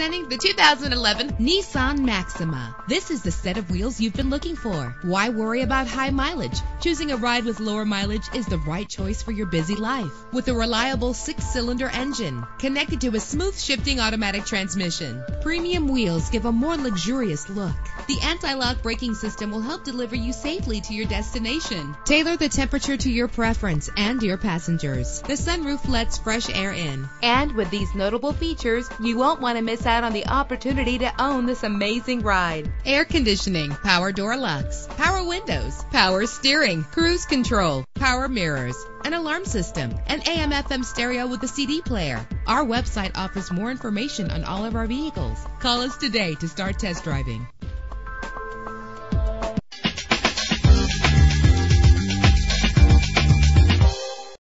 Presenting the 2011 Nissan Maxima. This is the set of wheels you've been looking for. Why worry about high mileage? Choosing a ride with lower mileage is the right choice for your busy life. With a reliable 6-cylinder engine connected to a smooth shifting automatic transmission, premium wheels give a more luxurious look. The anti-lock braking system will help deliver you safely to your destination. Tailor the temperature to your preference and your passengers. The sunroof lets fresh air in. And with these notable features, you won't want to miss out on the opportunity to own this amazing ride. Air conditioning, power door locks, power windows, power steering, cruise control, power mirrors, an alarm system, an AM/FM stereo with a CD player. Our website offers more information on all of our vehicles. Call us today to start test driving.